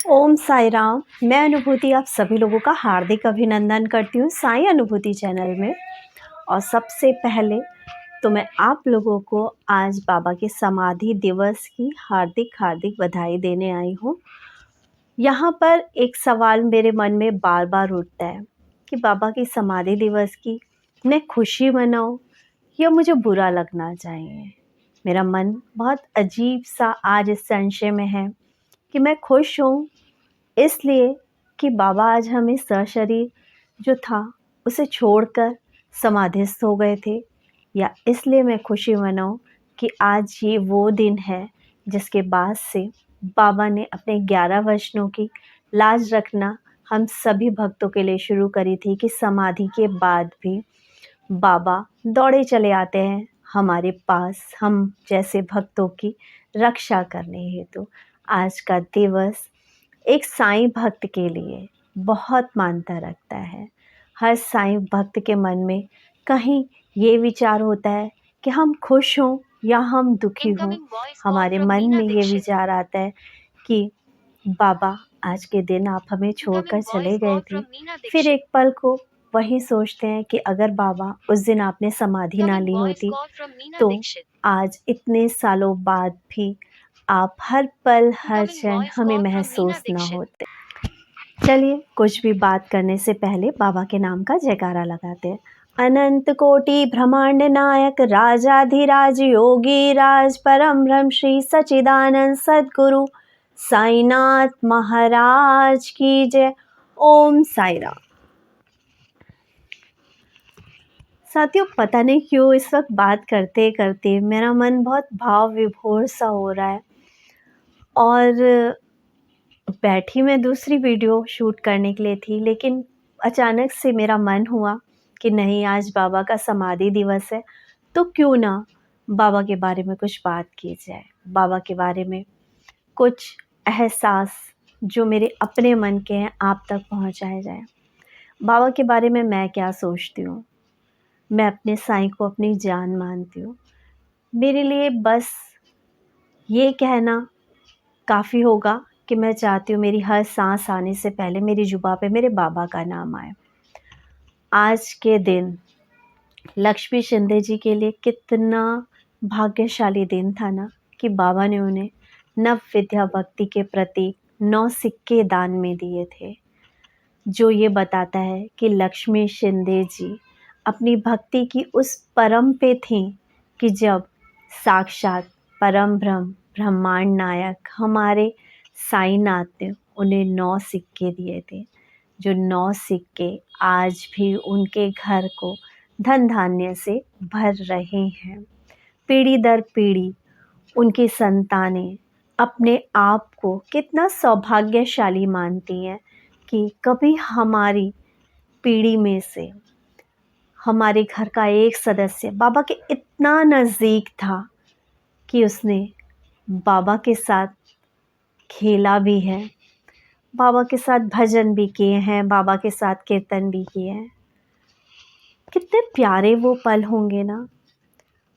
ओम साई राम। मैं अनुभूति आप सभी लोगों का हार्दिक अभिनंदन करती हूँ साई अनुभूति चैनल में। और सबसे पहले तो मैं आप लोगों को आज बाबा के समाधि दिवस की हार्दिक हार्दिक बधाई देने आई हूँ। यहाँ पर एक सवाल मेरे मन में बार बार उठता है कि बाबा की समाधि दिवस की मैं खुशी मनाऊँ या मुझे बुरा लगना चाहिए। मेरा मन बहुत अजीब सा आज इस संशय में है कि मैं खुश हूँ इसलिए कि बाबा आज हमें सशरीर जो था उसे छोड़कर समाधिस्थ हो गए थे, या इसलिए मैं खुशी मनाऊं कि आज ये वो दिन है जिसके बाद से बाबा ने अपने 11 वचनों की लाज रखना हम सभी भक्तों के लिए शुरू करी थी कि समाधि के बाद भी बाबा दौड़े चले आते हैं हमारे पास हम जैसे भक्तों की रक्षा करने हेतु। आज का दिवस एक साईं भक्त के लिए बहुत मान्यता रखता है। हर साईं भक्त के मन में कहीं ये विचार होता है कि हम खुश हों या हम दुखी हों। हमारे मन में ये विचार आता है कि बाबा आज के दिन आप हमें छोड़कर चले गए थे, फिर एक पल को वही सोचते हैं कि अगर बाबा उस दिन आपने समाधि ना ली होती तो आज इतने सालों बाद भी आप हर पल हर क्षण हमें महसूस ना होते। चलिए कुछ भी बात करने से पहले बाबा के नाम का जयकारा लगाते हैं। अनंत कोटि ब्रह्मांड नायक राजाधिराज योगी राज परम ब्रह्म श्री सच्चिदानंद सद्गुरु साईनाथ महाराज की जय। ओम साई राम। साथियों, पता नहीं क्यों इस वक्त बात करते करते मेरा मन बहुत भाव विभोर सा हो रहा है, और बैठी मैं दूसरी वीडियो शूट करने के लिए थी, लेकिन अचानक से मेरा मन हुआ कि नहीं, आज बाबा का समाधि दिवस है तो क्यों ना बाबा के बारे में कुछ बात की जाए। बाबा के बारे में कुछ एहसास जो मेरे अपने मन के हैं आप तक पहुंचाए जाए। बाबा के बारे में मैं क्या सोचती हूँ। मैं अपने साईं को अपनी जान मानती हूँ। मेरे लिए बस ये कहना काफ़ी होगा कि मैं चाहती हूँ मेरी हर सांस आने से पहले मेरी जुबान पे मेरे बाबा का नाम आए। आज के दिन लक्ष्मी शिंदे जी के लिए कितना भाग्यशाली दिन था ना कि बाबा ने उन्हें नव विद्या भक्ति के प्रति 9 सिक्के दान में दिए थे, जो ये बताता है कि लक्ष्मी शिंदे जी अपनी भक्ति की उस परम पे थीं कि जब साक्षात परम ब्रह्म ब्रह्मांड नायक हमारे साईनाथ ने उन्हें 9 सिक्के दिए थे, जो 9 सिक्के आज भी उनके घर को धन धान्य से भर रहे हैं। पीढ़ी दर पीढ़ी उनकी संतानें अपने आप को कितना सौभाग्यशाली मानती हैं कि कभी हमारी पीढ़ी में से हमारे घर का एक सदस्य बाबा के इतना नज़दीक था कि उसने बाबा के साथ खेला भी है, बाबा के साथ भजन भी किए हैं, बाबा के साथ कीर्तन भी किए हैं। कितने प्यारे वो पल होंगे ना,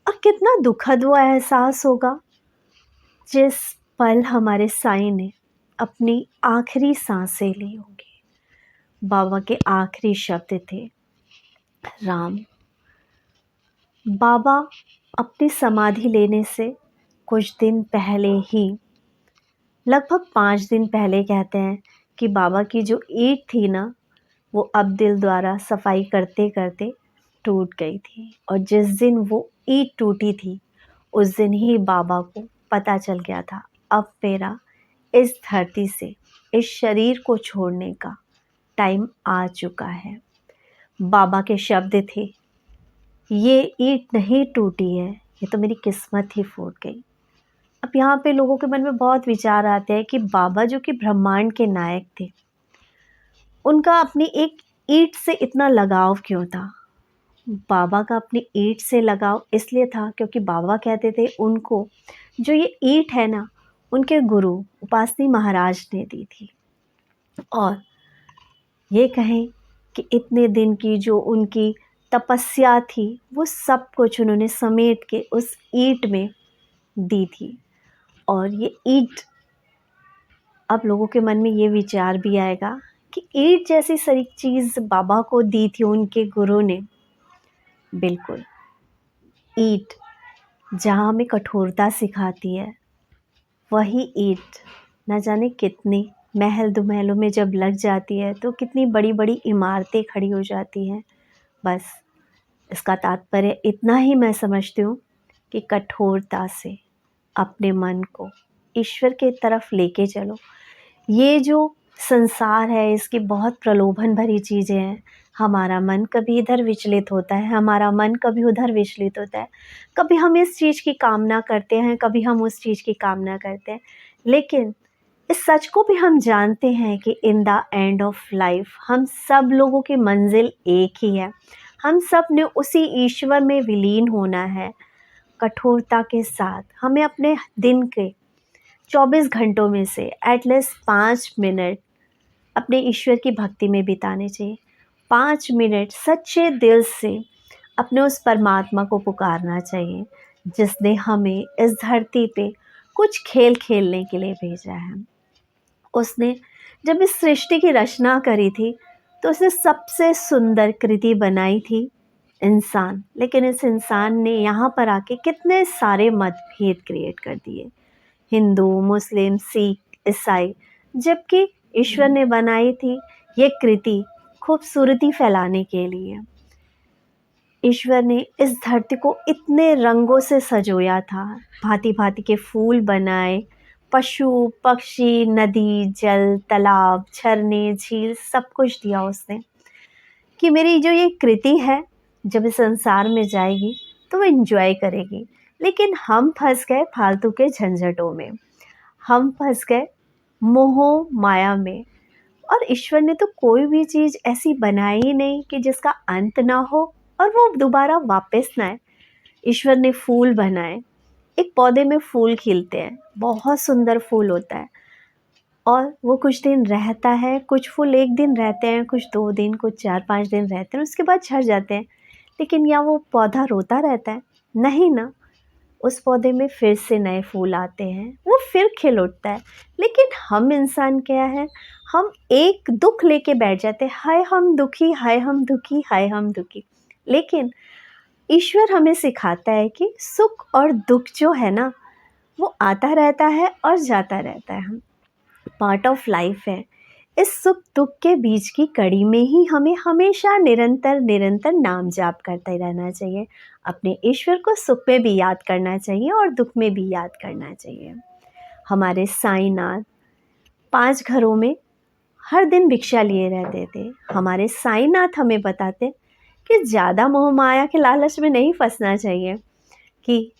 और कितना दुखद वो एहसास होगा जिस पल हमारे साईं ने अपनी आखिरी सांसें ली होंगी। बाबा के आखिरी शब्द थे राम। बाबा अपनी समाधि लेने से कुछ दिन पहले ही, लगभग 5 दिन पहले कहते हैं कि बाबा की जो ईंट थी ना, वो अब दिल द्वारा सफाई करते करते टूट गई थी। और जिस दिन वो ईंट टूटी थी उस दिन ही बाबा को पता चल गया था अब मेरा इस धरती से इस शरीर को छोड़ने का टाइम आ चुका है। बाबा के शब्द थे, ये ईंट नहीं टूटी है, ये तो मेरी किस्मत ही फूट गई। अब यहाँ पे लोगों के मन में बहुत विचार आते हैं कि बाबा जो कि ब्रह्मांड के नायक थे, उनका अपनी एक ईंट से इतना लगाव क्यों था। बाबा का अपनी ईंट से लगाव इसलिए था क्योंकि बाबा कहते थे उनको जो ये ईंट है ना, उनके गुरु उपासनी महाराज ने दी थी। और ये कहें कि इतने दिन की जो उनकी तपस्या थी वो सब कुछ उन्होंने समेट के उस ईंट में दी थी। और ये ईंट अब लोगों के मन में ये विचार भी आएगा कि ईंट जैसी सारी चीज़ बाबा को दी थी उनके गुरु ने। बिल्कुल, ईंट जहाँ हमें कठोरता सिखाती है, वही ईंट न जाने कितने महल दो महलों में जब लग जाती है तो कितनी बड़ी बड़ी इमारतें खड़ी हो जाती हैं। बस इसका तात्पर्य इतना ही मैं समझती हूँ कि कठोरता से अपने मन को ईश्वर के तरफ लेके चलो। ये जो संसार है इसकी बहुत प्रलोभन भरी चीज़ें हैं। हमारा मन कभी इधर विचलित होता है, हमारा मन कभी उधर विचलित होता है। कभी हम इस चीज़ की कामना करते हैं, कभी हम उस चीज़ की कामना करते हैं। लेकिन इस सच को भी हम जानते हैं कि in the end of life हम सब लोगों की मंजिल एक ही है। हम सब ने उसी ईश्वर में विलीन होना है। कठोरता के साथ हमें अपने दिन के 24 घंटों में से एटलीस्ट 5 मिनट अपने ईश्वर की भक्ति में बिताने चाहिए। 5 मिनट सच्चे दिल से अपने उस परमात्मा को पुकारना चाहिए जिसने हमें इस धरती पे कुछ खेल खेलने के लिए भेजा है। उसने जब इस सृष्टि की रचना करी थी तो उसने सबसे सुंदर कृति बनाई थी इंसान। लेकिन इस इंसान ने यहाँ पर आके कितने सारे मतभेद क्रिएट कर दिए, हिंदू, मुस्लिम, सिख, ईसाई। जबकि ईश्वर ने बनाई थी ये कृति खूबसूरती फैलाने के लिए। ईश्वर ने इस धरती को इतने रंगों से सजोया था, भांति भांति के फूल बनाए, पशु पक्षी, नदी, जल, तालाब, झरने, झील सब कुछ दिया उसने कि मेरी जो ये कृति है जब इस संसार में जाएगी तो वो एंजॉय करेगी। लेकिन हम फंस गए फालतू के झंझटों में, हम फंस गए मोह माया में। और ईश्वर ने तो कोई भी चीज़ ऐसी बनाई ही नहीं कि जिसका अंत ना हो और वो दोबारा वापस ना आए। ईश्वर ने फूल बनाए, एक पौधे में फूल खिलते हैं, बहुत सुंदर फूल होता है और वो कुछ दिन रहता है। कुछ फूल एक दिन रहते हैं, कुछ 2 दिन, कुछ 4-5 दिन रहते हैं, उसके बाद झड़ जाते हैं। लेकिन या वो पौधा रोता रहता है? नहीं ना, उस पौधे में फिर से नए फूल आते हैं, वो फिर खिल उठता है। लेकिन हम इंसान क्या है, हम एक दुख लेके बैठ जाते हैं, हाय हम दुखी, हाय हम दुखी, हाय हम दुखी। लेकिन ईश्वर हमें सिखाता है कि सुख और दुख जो है ना वो आता रहता है और जाता रहता है, पार्ट ऑफ लाइफ है। इस सुख दुख के बीच की कड़ी में ही हमें हमेशा निरंतर निरंतर नाम जाप करते रहना चाहिए। अपने ईश्वर को सुख में भी याद करना चाहिए और दुख में भी याद करना चाहिए। हमारे साईंनाथ 5 घरों में हर दिन भिक्षा लिए रहते थे। हमारे साईंनाथ हमें बताते कि ज़्यादा मोह माया के लालच में नहीं फंसना चाहिए कि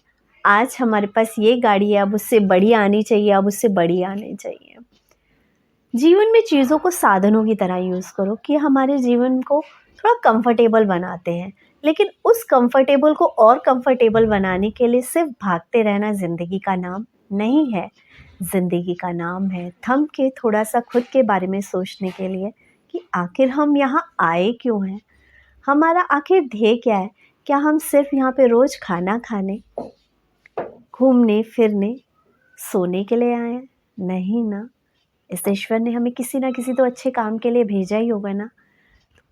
आज हमारे पास ये गाड़ी है, अब उससे बड़ी आनी चाहिए, अब उससे बड़ी आनी चाहिए। जीवन में चीज़ों को साधनों की तरह यूज़ करो कि हमारे जीवन को थोड़ा कंफर्टेबल बनाते हैं। लेकिन उस कंफर्टेबल को और कंफर्टेबल बनाने के लिए सिर्फ भागते रहना ज़िंदगी का नाम नहीं है। ज़िंदगी का नाम है थम के थोड़ा सा खुद के बारे में सोचने के लिए कि आखिर हम यहाँ आए क्यों हैं, हमारा आखिर ध्येय क्या है। क्या हम सिर्फ यहाँ पे रोज़ खाना खाने, घूमने फिरने, सोने के लिए आए हैं? नहीं ना। इस ईश्वर ने हमें किसी ना किसी तो अच्छे काम के लिए भेजा ही होगा ना।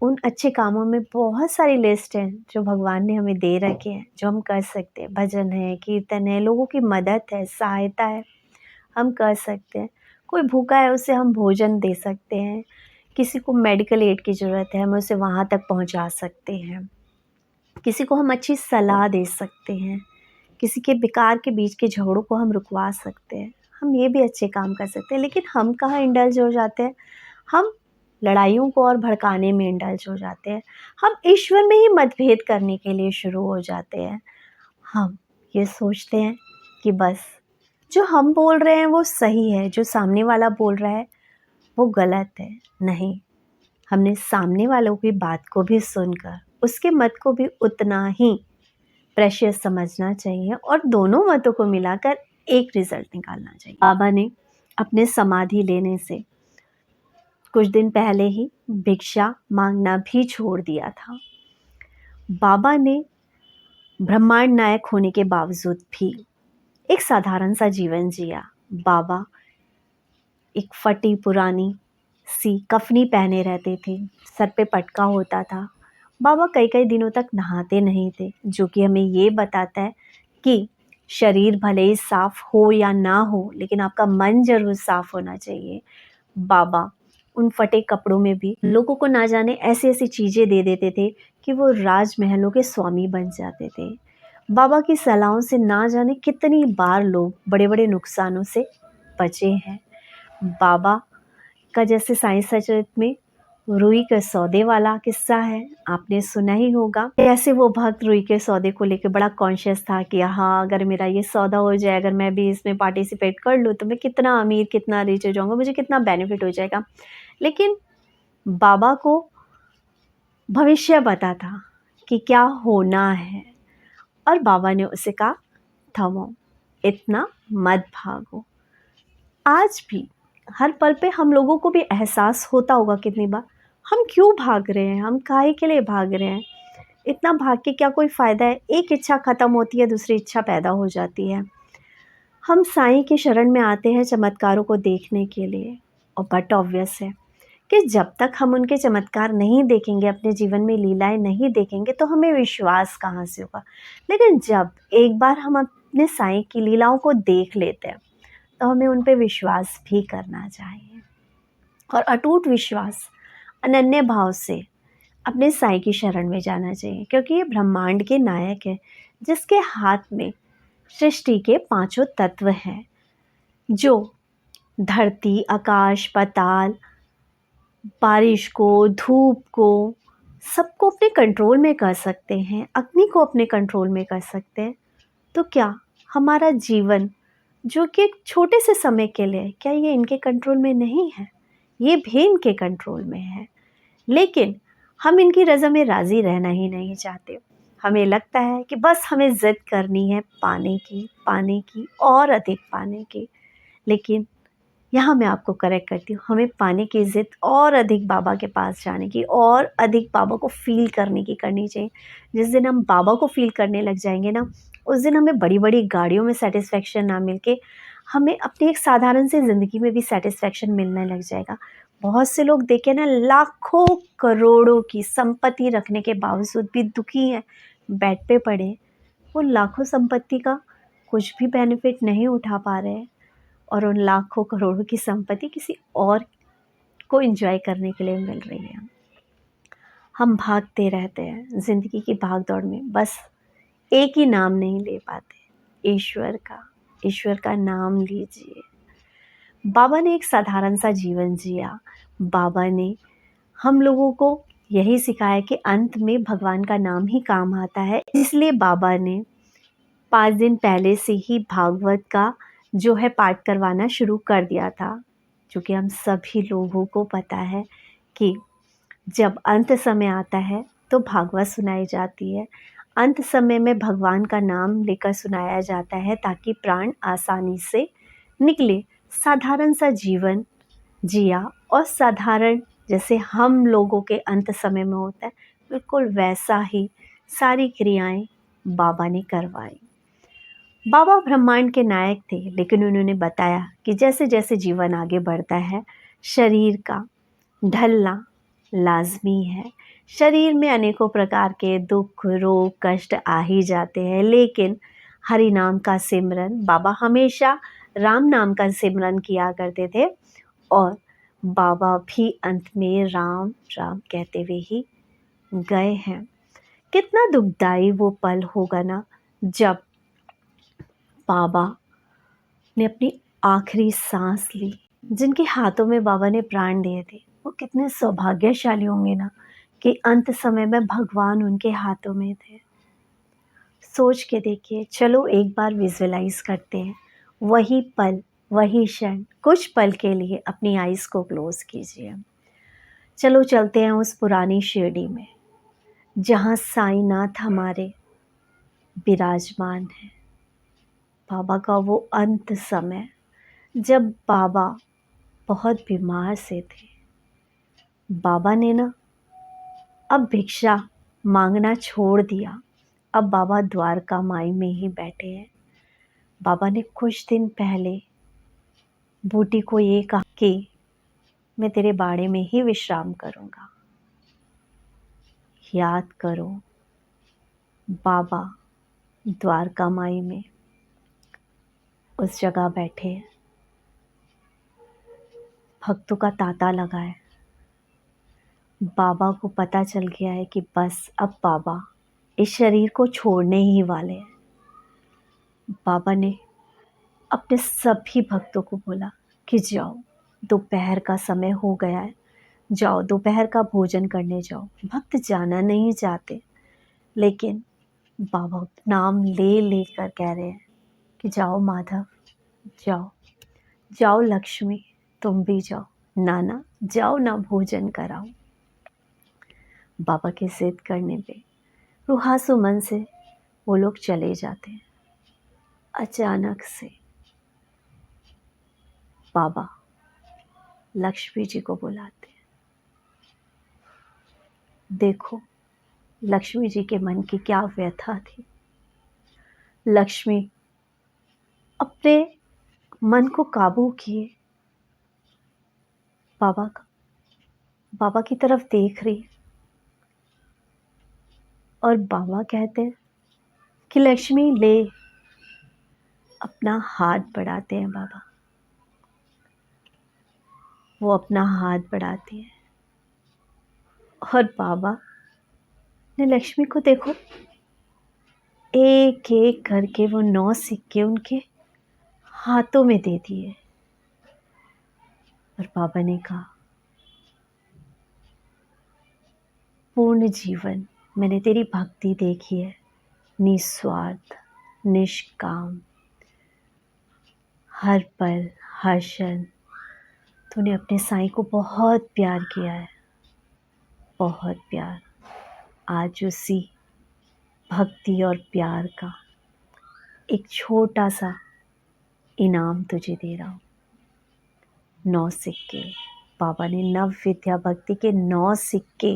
उन अच्छे कामों में बहुत सारी लिस्ट हैं जो भगवान ने हमें दे रखे हैं, जो हम कर सकते हैं। भजन है, कीर्तन है, लोगों की मदद है, सहायता है, हम कर सकते हैं। कोई भूखा है उसे हम भोजन दे सकते हैं, किसी को मेडिकल एड की ज़रूरत है हम उसे वहाँ तक पहुँचा सकते हैं, किसी को हम अच्छी सलाह दे सकते हैं, किसी के बेकार के बीच के झगड़ों को हम रुकवा सकते हैं। हम ये भी अच्छे काम कर सकते हैं। लेकिन हम कहाँ इंडल्ज हो जाते हैं, हम लड़ाइयों को और भड़काने में इंडल्ज हो जाते हैं। हम ईश्वर में ही मतभेद करने के लिए शुरू हो जाते हैं। हम ये सोचते हैं कि बस जो हम बोल रहे हैं वो सही है, जो सामने वाला बोल रहा है वो गलत है। नहीं, हमने सामने वालों की बात को भी सुनकर उसके मत को भी उतना ही प्रेशियस समझना चाहिए और दोनों मतों को मिलाकर एक रिजल्ट निकालना चाहिए। बाबा ने अपने समाधि लेने से कुछ दिन पहले ही भिक्षा मांगना भी छोड़ दिया था। बाबा ने ब्रह्मांड नायक होने के बावजूद भी एक साधारण सा जीवन जिया। बाबा एक फटी पुरानी सी कफनी पहने रहते थे, सर पे पटका होता था। बाबा कई-कई दिनों तक नहाते नहीं थे, जो कि हमें ये बताता है कि शरीर भले ही साफ हो या ना हो, लेकिन आपका मन ज़रूर साफ होना चाहिए। बाबा उन फटे कपड़ों में भी लोगों को ना जाने ऐसी-ऐसी चीज़ें दे देते थे कि वो राजमहलों के स्वामी बन जाते थे। बाबा की सलाहों से ना जाने कितनी बार लोग बड़े-बड़े नुकसानों से बचे हैं। बाबा का जैसे साईं सचरित में रुई के सौदे वाला किस्सा है, आपने सुना ही होगा। कैसे वो भक्त रुई के सौदे को लेके बड़ा कॉन्शियस था कि हाँ, अगर मेरा ये सौदा हो जाए, अगर मैं भी इसमें पार्टिसिपेट कर लूँ, तो मैं कितना अमीर, कितना रिच हो जाऊँगा, मुझे कितना बेनिफिट हो जाएगा। लेकिन बाबा को भविष्य पता था कि क्या होना है, और बाबा ने उसे कहा, थमो, इतना मत भागो। आज भी हर पल पे हम लोगों को भी एहसास होता होगा कितनी बार, हम क्यों भाग रहे हैं, हम काहे के लिए भाग रहे हैं, इतना भाग के क्या कोई फ़ायदा है। एक इच्छा ख़त्म होती है, दूसरी इच्छा पैदा हो जाती है। हम साईं की शरण में आते हैं चमत्कारों को देखने के लिए, और बट ऑब्वियस है कि जब तक हम उनके चमत्कार नहीं देखेंगे, अपने जीवन में लीलाएं नहीं देखेंगे, तो हमें विश्वास कहाँ से होगा। लेकिन जब एक बार हम अपने साईं की लीलाओं को देख लेते हैं, तो हमें उन पे विश्वास भी करना चाहिए, और अटूट विश्वास, अनन्य भाव से अपने साईं की शरण में जाना चाहिए, क्योंकि ये ब्रह्मांड के नायक है, जिसके हाथ में सृष्टि के पांचों तत्व हैं, जो धरती, आकाश, पाताल, बारिश को, धूप को, सबको अपने कंट्रोल में कर सकते हैं, अग्नि को अपने कंट्रोल में कर सकते हैं। तो क्या हमारा जीवन, जो कि एक छोटे से समय के लिए, क्या ये इनके कंट्रोल में नहीं है? ये भी इनके कंट्रोल में है, लेकिन हम इनकी रज़ा में राज़ी रहना ही नहीं चाहते। हमें लगता है कि बस हमें ज़िद करनी है पाने की और अधिक पाने की। लेकिन यहाँ मैं आपको करेक्ट करती हूँ, हमें पाने की ज़िद और अधिक बाबा के पास जाने की, और अधिक बाबा को फ़ील करने की करनी चाहिए। जिस दिन हम बाबा को फ़ील करने लग जाएंगे ना, उस दिन हमें बड़ी-बड़ी गाड़ियों में सैटिस्फैक्शन ना मिल के, हमें अपनी एक साधारण सी ज़िंदगी में भी सैटिस्फैक्शन मिलने लग जाएगा। बहुत से लोग देखे ना, लाखों करोड़ों की संपत्ति रखने के बावजूद भी दुखी हैं, बेड पे पड़े। वो लाखों संपत्ति का कुछ भी बेनिफिट नहीं उठा पा रहे हैं, और उन लाखों करोड़ों की संपत्ति किसी और को एंजॉय करने के लिए मिल रही है। हम भागते रहते हैं ज़िंदगी की भाग-दौड़ में, बस एक ही नाम नहीं ले पाते, ईश्वर का। ईश्वर का नाम लीजिए। बाबा ने एक साधारण सा जीवन जिया। बाबा ने हम लोगों को यही सिखाया कि अंत में भगवान का नाम ही काम आता है। इसलिए बाबा ने 5 दिन पहले से ही भागवत का जो है पाठ करवाना शुरू कर दिया था। क्योंकि हम सभी लोगों को पता है कि जब अंत समय आता है तो भागवत सुनाई जाती है। अंत समय में भगवान का नाम लेकर सुनाया जाता है, ताकि प्राण आसानी से निकले। साधारण सा जीवन जिया, और साधारण जैसे हम लोगों के अंत समय में होता है, बिल्कुल वैसा ही सारी क्रियाएं बाबा ने करवाई। बाबा ब्रह्मांड के नायक थे, लेकिन उन्होंने बताया कि जैसे जैसे जीवन आगे बढ़ता है, शरीर का ढलना लाज़मी है। शरीर में अनेकों प्रकार के दुख, रोग, कष्ट आ ही जाते हैं, लेकिन हरि नाम का सिमरन, बाबा हमेशा राम नाम का सिमरन किया करते थे, और बाबा भी अंत में राम राम कहते हुए ही गए हैं। कितना दुखदाई वो पल होगा ना, जब बाबा ने अपनी आखिरी सांस ली। जिनके हाथों में बाबा ने प्राण दिए थे, वो कितने सौभाग्यशाली होंगे ना, कि अंत समय में भगवान उनके हाथों में थे। सोच के देखिए, चलो एक बार विजुअलाइज करते हैं वही पल, वही क्षण। कुछ पल के लिए अपनी आइज़ को क्लोज कीजिए। चलो चलते हैं उस पुरानी शिरडी में, जहाँ साईनाथ हमारे विराजमान है। बाबा का वो अंत समय, जब बाबा बहुत बीमार से थे। बाबा ने ना अब भिक्षा मांगना छोड़ दिया। अब बाबा द्वारका माई में ही बैठे हैं। बाबा ने कुछ दिन पहले बूटी को ये कहा, कि मैं तेरे बाड़े में ही विश्राम करूँगा। याद करो, बाबा द्वारका माई में उस जगह बैठे हैं, भक्तों का तांता लगा है। बाबा को पता चल गया है कि बस अब बाबा इस शरीर को छोड़ने ही वाले हैं। बाबा ने अपने सभी भक्तों को बोला कि जाओ, दोपहर का समय हो गया है, जाओ दोपहर का भोजन करने जाओ। भक्त जाना नहीं चाहते, लेकिन बाबा नाम ले लेकर कह रहे हैं कि जाओ माधव, जाओ जाओ लक्ष्मी, तुम भी जाओ, नाना जाओ ना, भोजन कराओ। बाबा के जिद करने पे रुहासु मन से वो लोग चले जाते हैं। अचानक से बाबा लक्ष्मी जी को बुलाते हैं। देखो लक्ष्मी जी के मन की क्या व्यथा थी। लक्ष्मी अपने मन को काबू किए बाबा की तरफ देख रही, और बाबा कहते हैं कि लक्ष्मी ले। अपना हाथ बढ़ाते हैं बाबा, वो अपना हाथ बढ़ाती है और बाबा ने लक्ष्मी को देखो, एक एक करके वो 9 सिक्के उनके हाथों में दे दिए। और बाबा ने कहा, पूर्ण जीवन मैंने तेरी भक्ति देखी है, निस्वार्थ, निष्काम, हर पल हर क्षण तूने अपने साईं को बहुत प्यार किया है, बहुत प्यार। आज उसी भक्ति और प्यार का एक छोटा सा इनाम तुझे दे रहा हूँ। 9 सिक्के। बाबा ने नव विद्या भक्ति के 9 सिक्के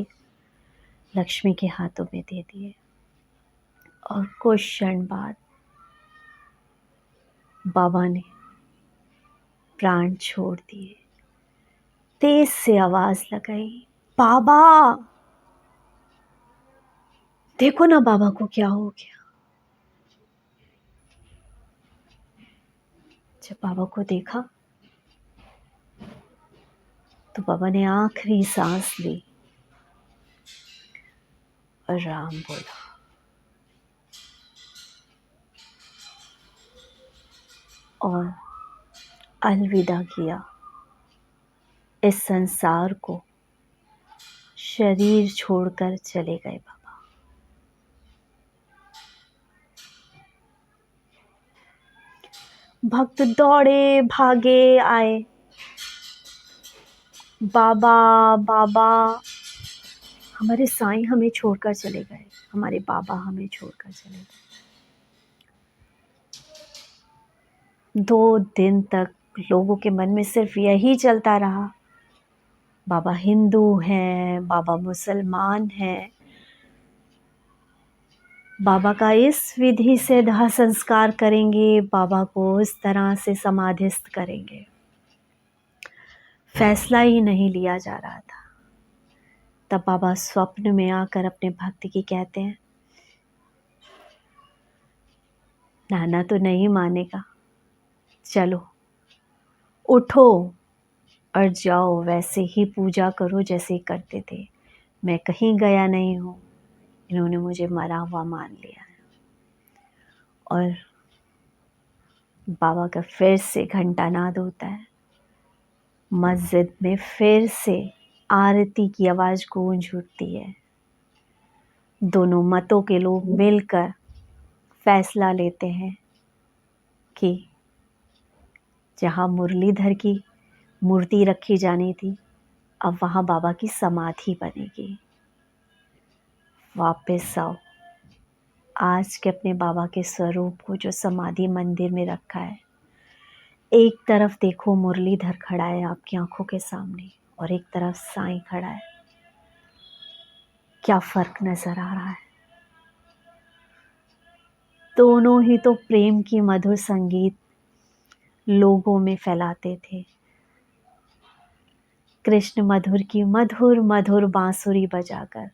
लक्ष्मी के हाथों में दे दिए। और कुछ क्षण बाद बाबा ने प्राण छोड़ दिए। तेज से आवाज लगाई, बाबा देखो ना बाबा को क्या हो गया। जब बाबा को देखा तो बाबा ने आखिरी सांस ली और राम बोला। और अलविदा किया इस संसार को, शरीर छोड़कर चले गए बाबा। भक्त दौड़े भागे आए, बाबा बाबा, हमारे साईं हमें छोड़कर चले गए, हमारे बाबा हमें छोड़कर चले गए। 2 दिन तक लोगों के मन में सिर्फ यही चलता रहा, बाबा हिंदू हैं, बाबा मुसलमान हैं, बाबा का इस विधि से दाह संस्कार करेंगे, बाबा को इस तरह से समाधिस्थ करेंगे। फैसला ही नहीं लिया जा रहा था। तब बाबा स्वप्न में आकर अपने भक्त की कहते हैं, नाना तो नहीं मानेगा, चलो उठो और जाओ, वैसे ही पूजा करो जैसे करते थे। मैं कहीं गया नहीं हूँ, इन्होंने मुझे मरा हुआ मान लिया है। और बाबा का फिर से घंटानाद होता है। मस्जिद में फिर से आरती की आवाज़ गूंज उठती है। दोनों मतों के लोग मिलकर फैसला लेते हैं कि जहाँ मुरलीधर की मूर्ति रखी जानी थी, अब वहाँ बाबा की समाधि बनेगी। वापस आओ, आज के अपने बाबा के स्वरूप को जो समाधि मंदिर में रखा है, एक तरफ देखो मुरलीधर खड़ा है आपकी आंखों के सामने, और एक तरफ साईं खड़ा है। क्या फर्क नजर आ रहा है? दोनों ही तो प्रेम की मधुर संगीत लोगों में फैलाते थे। कृष्ण मधुर की मधुर मधुर बांसुरी बजाकर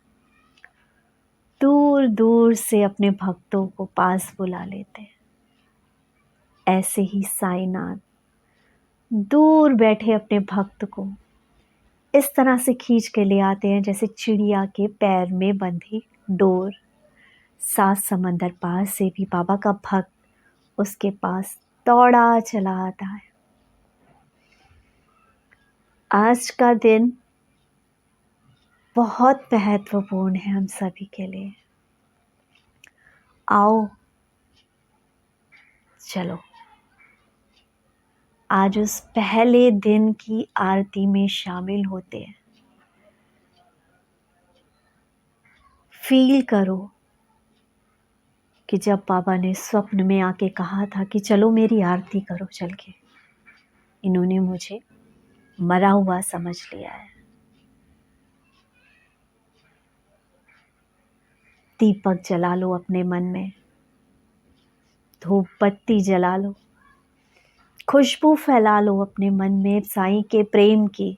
दूर दूर से अपने भक्तों को पास बुला लेते हैं। ऐसे ही साईनाथ दूर बैठे अपने भक्त को इस तरह से खींच के ले आते हैं जैसे चिड़िया के पैर में बंधी डोर। सात समंदर पार से भी बाबा का भक्त उसके पास दौड़ा चला आता है। आज का दिन बहुत महत्वपूर्ण है हम सभी के लिए। आओ चलो आज उस पहले दिन की आरती में शामिल होते हैं। फील करो कि जब बाबा ने स्वप्न में आके कहा था कि चलो मेरी आरती करो चल के, इन्होंने मुझे मरा हुआ समझ लिया है। दीपक जला लो अपने मन में, धूप बत्ती जला लो, खुशबू फैला लो अपने मन में साईं के प्रेम की।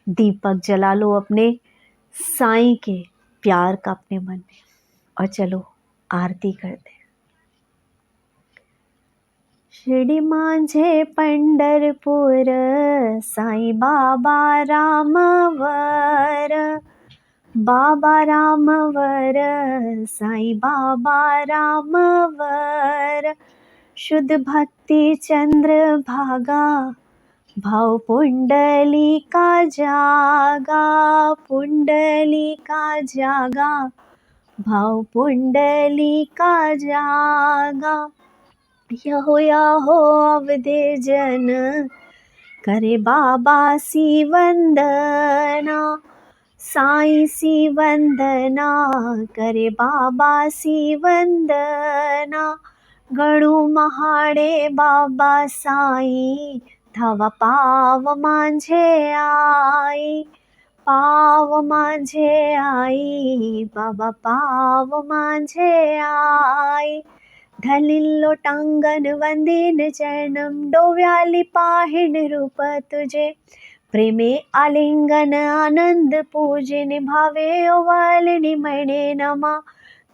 दीपक जला लो अपने साईं के प्यार का अपने मन में, और चलो आरती करते हैं। शिरडी माझे पंढरपूर, साईं बाबा रामवर, बाबा रामवर, साईं बाबा रामवर। शुद्ध भक्ति चंद्र भागा, भाव पुंडली का जागा, पुंडली का जागा, भाव पुंडली का जागा। यहो यहो अवधे जन, करे बाबा सी वंदना, साईं सी वंदना, करे बाबा सी वंदना। गणू महाडे बाबा साईं, धावा पाव माझे आई, पाव माझे आई, बाबा पाव माझे आई। धलिल्लो टांगण वंदीन चरणम, डोव्याली पाहिण रूप तुझे। प्रेमे आलिंगन आनंद पूजिने, भावे ओवाळणी म्हणे नमा।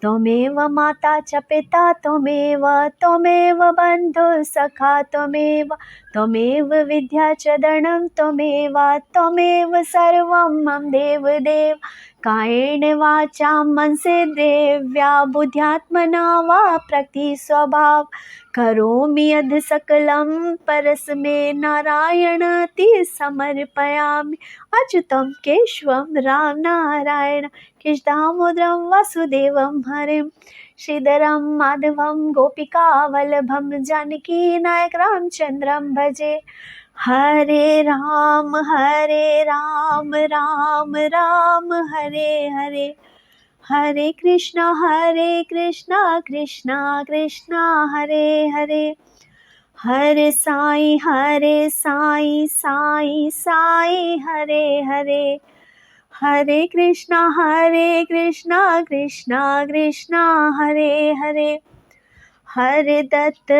त्वमेव माता च पिता त्वमेव, त्वमेव बंधु सखा त्वमेव, त्वमेव विद्या च धनं त्वमेव, त्वमेव सर्वं मम देव देव। कायेन वाचा मनसेन्द्रिया, बुद्ध्यात्मना वा प्रकृति स्वभाव। करोमि यद् सकलं परस्मै नारायणाति समर्पयामि। अच्युतं केशवं राम नारायण, कृष्ण दामोदरं वासुदेवं हरिं। श्रीधरं माधवं गोपिका वल्लभं, जानकी नायक रामचंद्रं भजे। हरे राम राम राम हरे हरे, हरे कृष्णा कृष्णा कृष्णा हरे हरे। हरे साईं साईं साईं हरे हरे, हरे कृष्णा कृष्णा कृष्णा हरे हरे। हरे दत्त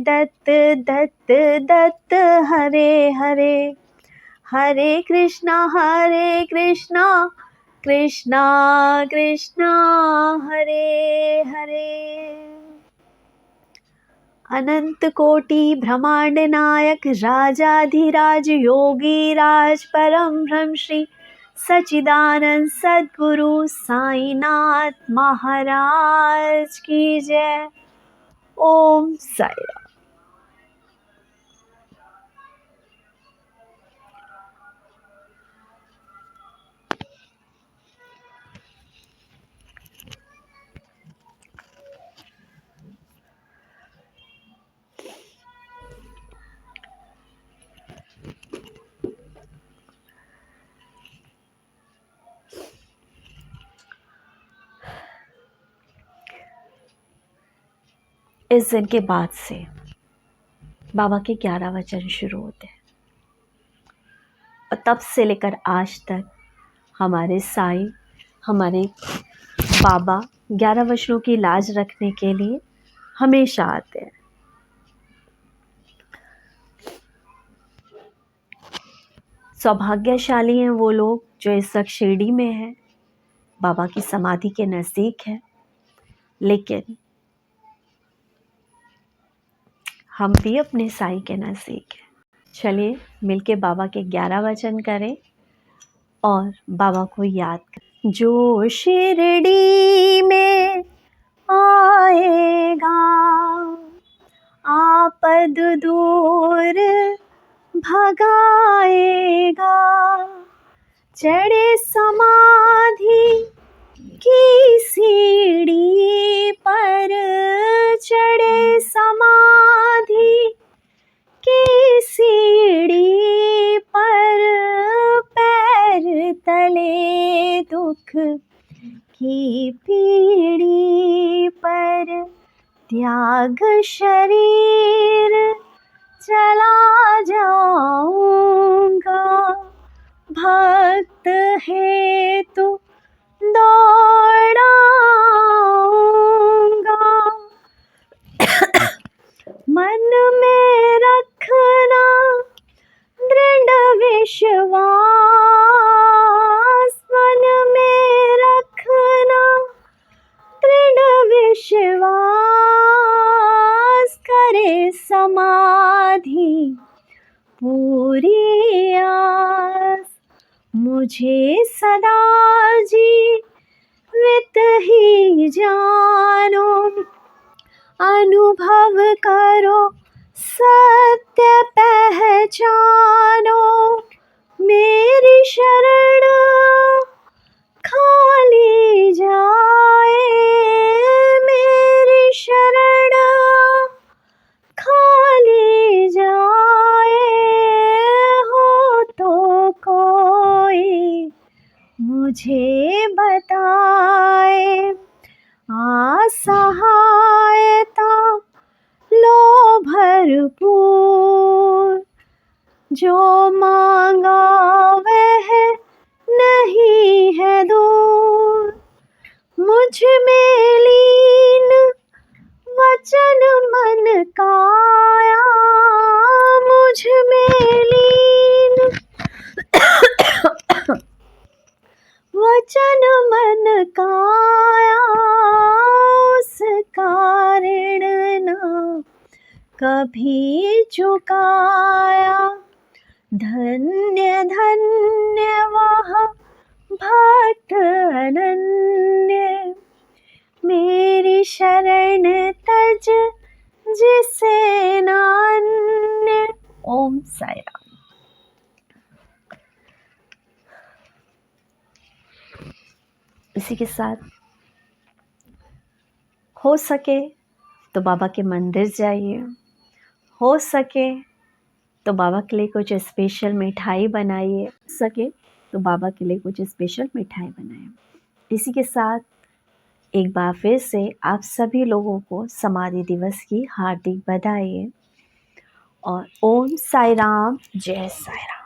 दत्त दत्त हरे हरे, हरे कृष्णा कृष्णा कृष्णा हरे हरे। अनंत कोटि ब्रह्मांड नायक, राजाधिराज योगी राज, परम ब्रह्म श्री सच्चिदानंद सद्गुरु साईनाथ महाराज की जय। ओम साई राम। इस दिन के बाद से बाबा के 11 वचन शुरू होते हैं, और तब से लेकर आज तक हमारे साईं, हमारे बाबा 11 वचनों की लाज रखने के लिए हमेशा आते हैं। सौभाग्यशाली हैं वो लोग जो इस वक्त शिरडी में हैं, बाबा की समाधि के नज़दीक है। लेकिन हम भी अपने साईं के नज़दीक हैं। चलिए मिलके बाबा के 11 वचन करें और बाबा को याद करें। जो शिरडी में आएगा आपद दूर भगाएगा, चढ़े समाधि की सीढ़ी पर, चढ़े समाधि की सीढ़ी पर, पैर तले दुख की पीढ़ी पर, त्याग शरीर चला जाऊंगा, भक्त हेतु दौड़ाऊंगा, मन में रखना दृढ़ विश्वास, मन में रखना दृढ़ विश्वास, करे समाधि पूरी आस, मुझे सदा जीवित ही जानो, अनुभव करो सत्य पहचानो, मेरी शरण खाली जाए, मेरी शरण खाली जाए, हो तो कोई मुझे बताए, असहायता लो भरपूर, जो मांगा वह नहीं है दूर, मुझ में लीन वचन मन काया, मुझ में लीन वचन मन काया, उस कारण न कभी चुकाया, धन्य धन्य वह भक्त अनन्य, मेरी शरण तज जिसे नान्य। ओम साई राम। इसी के साथ हो सके तो बाबा के मंदिर जाइए, हो सके तो बाबा के लिए कुछ स्पेशल मिठाई बनाइए, सके तो बाबा के लिए कुछ स्पेशल मिठाई बनाएं। इसी के साथ एक बार फिर से आप सभी लोगों को समाधि दिवस की हार्दिक बधाई और ओम साई राम, जय साई राम।